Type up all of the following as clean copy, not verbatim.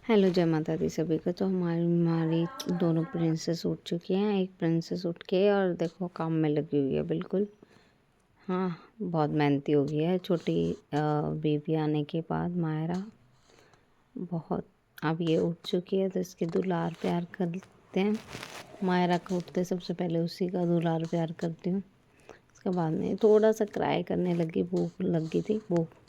Hello, जय माता दी सभी को। तो हमारी दोनों प्रिंसेस उठ चुकी हैं। एक प्रिंसेस उठ के और देखो काम में लगी हुई है बिल्कुल। हाँ, बहुत मेहनती हो गई है छोटी बेबी आने के बाद मायरा। बहुत अब ये उठ चुकी है तो इसके दुलार प्यार करते हैं। मायरा को उठते सबसे पहले उसी का दुलार प्यार करती हूँ। उसके बाद में थोड़ा सा क्राई करने लगी, भूख लग गई थी। भूख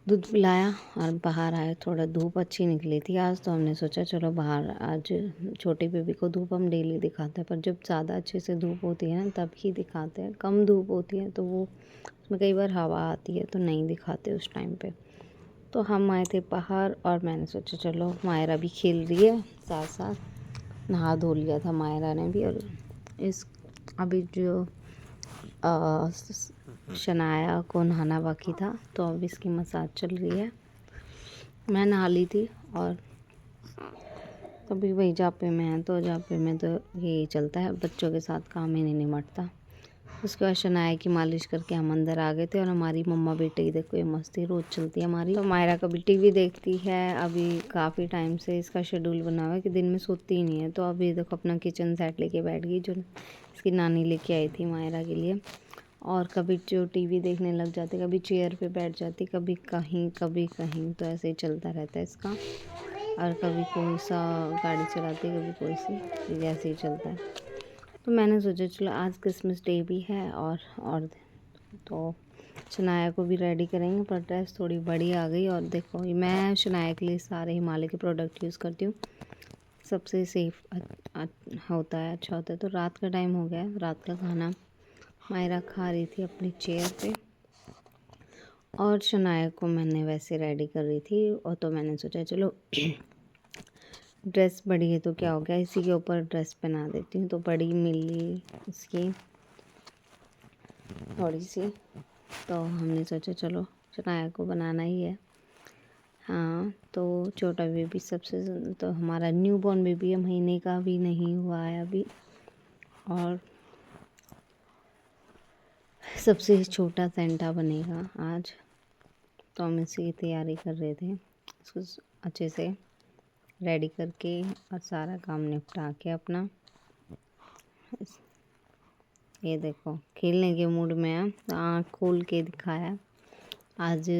दूध पिलाया और बाहर आए। थोड़ा धूप अच्छी निकली थी आज, तो हमने सोचा चलो बाहर आज छोटी बेबी को धूप हम डेली दिखाते हैं, पर जब ज़्यादा अच्छे से धूप होती है ना तब ही दिखाते हैं। कम धूप होती है तो वो उसमें कई बार हवा आती है तो नहीं दिखाते उस टाइम पे। तो हम आए थे बाहर और मैंने सोचा चलो मायरा भी खेल रही है साथ साथ। नहा धो लिया था मायरा ने भी। और इस अभी जो शनाया को नहाना बाकी था तो अब इसकी मसाज चल रही है। मैं नहा ली थी और कभी वही जापे में है तो जापे में तो यही चलता है, बच्चों के साथ काम ही नहीं निमटता। उसके बाद शनाया की मालिश करके हम अंदर आ गए थे और हमारी मम्मा बेटे की देखो ये मस्ती रोज़ चलती है हमारी। तो मायरा कभी टीवी देखती है। अभी काफ़ी टाइम से इसका शेड्यूल बना हुआ है कि दिन में सोती ही नहीं है। तो अभी देखो अपना किचन सेट लेके बैठ गई जो इसकी नानी लेके आई थी मायरा के लिए। और कभी जो टीवी देखने लग जाती, कभी चेयर पे बैठ जाती, कभी कहीं, तो ऐसे ही चलता रहता है इसका। और कभी कोई सा गाड़ी चलाती, कभी कोई सी, ऐसे ही चलता है। तो मैंने सोचा चलो आज क्रिसमस डे भी है और तो शनाया को भी रेडी करेंगे, पर ड्रेस थोड़ी बड़ी आ गई। और देखो मैं शनाया के लिए सारे हिमालय के प्रोडक्ट यूज़ करती हूँ, सबसे सेफ होता है, अच्छा होता है। तो रात का टाइम हो गया है, रात का खाना मायरा खा रही थी अपनी चेयर पे और शनाया को मैंने वैसे रेडी कर रही थी। और तो मैंने सोचा चलो ड्रेस बड़ी है तो क्या हो गया, इसी के ऊपर ड्रेस पहना देती हूँ। तो बड़ी मिली इसकी थोड़ी सी, तो हमने सोचा चलो शनाया को बनाना ही है। हाँ, तो छोटा बेबी सबसे तो हमारा न्यू बॉर्न बेबी है, महीने का भी नहीं हुआ है अभी, और सबसे छोटा सेंटा बनेगा आज। तो हम इसकी तैयारी कर रहे थे, इसको अच्छे से रेडी करके और सारा काम निपटा के अपना। ये देखो खेलने के मूड में है, तो आँख खोल के दिखाया। आज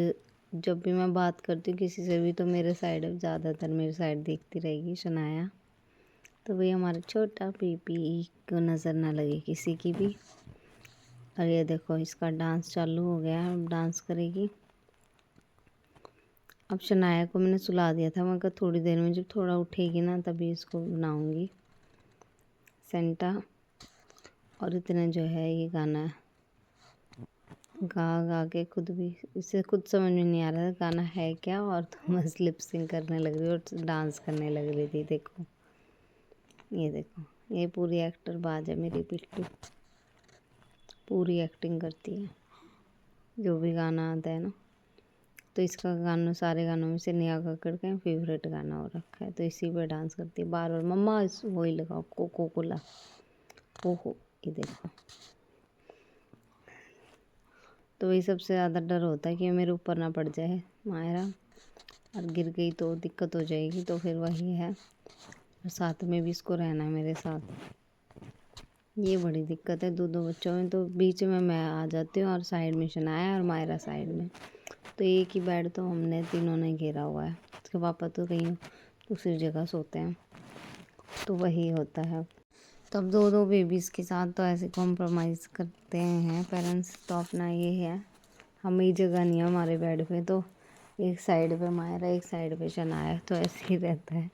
जब भी मैं बात करती हूँ किसी से भी तो मेरे साइड, ज़्यादातर मेरे साइड देखती रहेगी शनाया। तो वही हमारा छोटा बेबी को नज़र ना लगे किसी की भी। और ये देखो इसका डांस चालू हो गया है, अब डांस करेगी। अब शनाया को मैंने सुला दिया था, मैं कहा थोड़ी देर में जब थोड़ा उठेगी ना तभी इसको बनाऊंगी सेंटा। और इतना जो है ये गाना गा गा के खुद भी इसे खुद समझ में नहीं आ रहा था गाना है क्या, और तो बस लिप सिंग करने लग रही और डांस करने लग रही थी। देखो ये देखो, ये पूरी एक्टर बाज है मेरी पिट्टू, पूरी एक्टिंग करती है जो भी गाना आता है ना। तो इसका गाना सारे गानों में से नेहा कक्कड़ का फेवरेट गाना हो रखा है, तो इसी पे डांस करती है बार बार। मम्मा वही लगाओ कोको कोला। ओहो ये देखो, तो वही सबसे ज़्यादा डर होता है कि मेरे ऊपर ना पड़ जाए मायरा, और गिर गई तो दिक्कत हो जाएगी। तो फिर वही है, और साथ में भी इसको रहना है मेरे साथ, ये बड़ी दिक्कत है। दो बच्चों में तो बीच में मैं आ जाती हूँ और साइड में शनाया और मायरा साइड में। तो एक ही बेड तो हमने तीनों ने घेरा हुआ है, उसके पापा तो कहीं दूसरी जगह सोते हैं, तो वही होता है। तो अब दो बेबीज़ के साथ तो ऐसे कॉम्प्रोमाइज़ करते हैं पेरेंट्स, तो अपना ये है। हमें जगह नहीं है हमारे बेड पे, तो एक साइड पे मायरा एक साइड पे शनाया, तो ऐसे ही रहता है।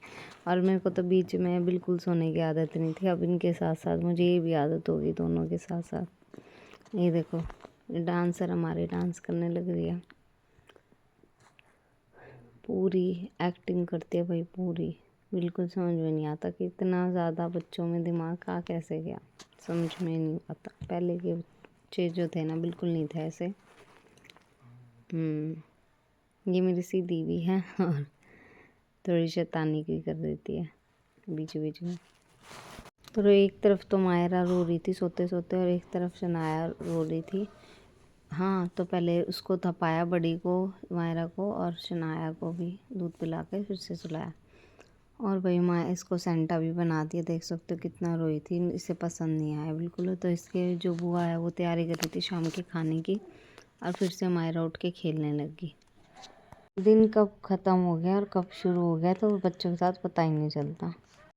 और मेरे को तो बीच में बिल्कुल सोने की आदत नहीं थी, अब इनके साथ साथ मुझे ये भी आदत होगी दोनों के साथ साथ। ये देखो डांसर हमारे डांस करने लग रही है, पूरी एक्टिंग करती है भाई पूरी। बिल्कुल समझ में नहीं आता कि इतना ज़्यादा बच्चों में दिमाग आ कैसे गया, समझ में नहीं आता। पहले के बच्चे जो थे ना बिल्कुल नहीं थे ऐसे। ये मेरी सीधी भी है और थोड़ी शैतानी भी कर देती है बीच बीच में। तो एक तरफ तो मायरा रो रही थी सोते सोते और एक तरफ शनाया रो रही थी। हाँ, तो पहले उसको थपाया बड़ी को, मायरा को, और शनाया को भी दूध पिला के फिर से सुलाया। और भाई माँ इसको सेंटा भी बना दिया, देख सकते हो कितना रोई थी, इसे पसंद नहीं आया बिल्कुल। तो इसके जो बुआ है वो तैयारी कर रही थी शाम के खाने की, और फिर से मायरा उठ के खेलने लगी। दिन कब ख़त्म हो गया और कब शुरू हो गया तो बच्चों के साथ पता ही नहीं चलता।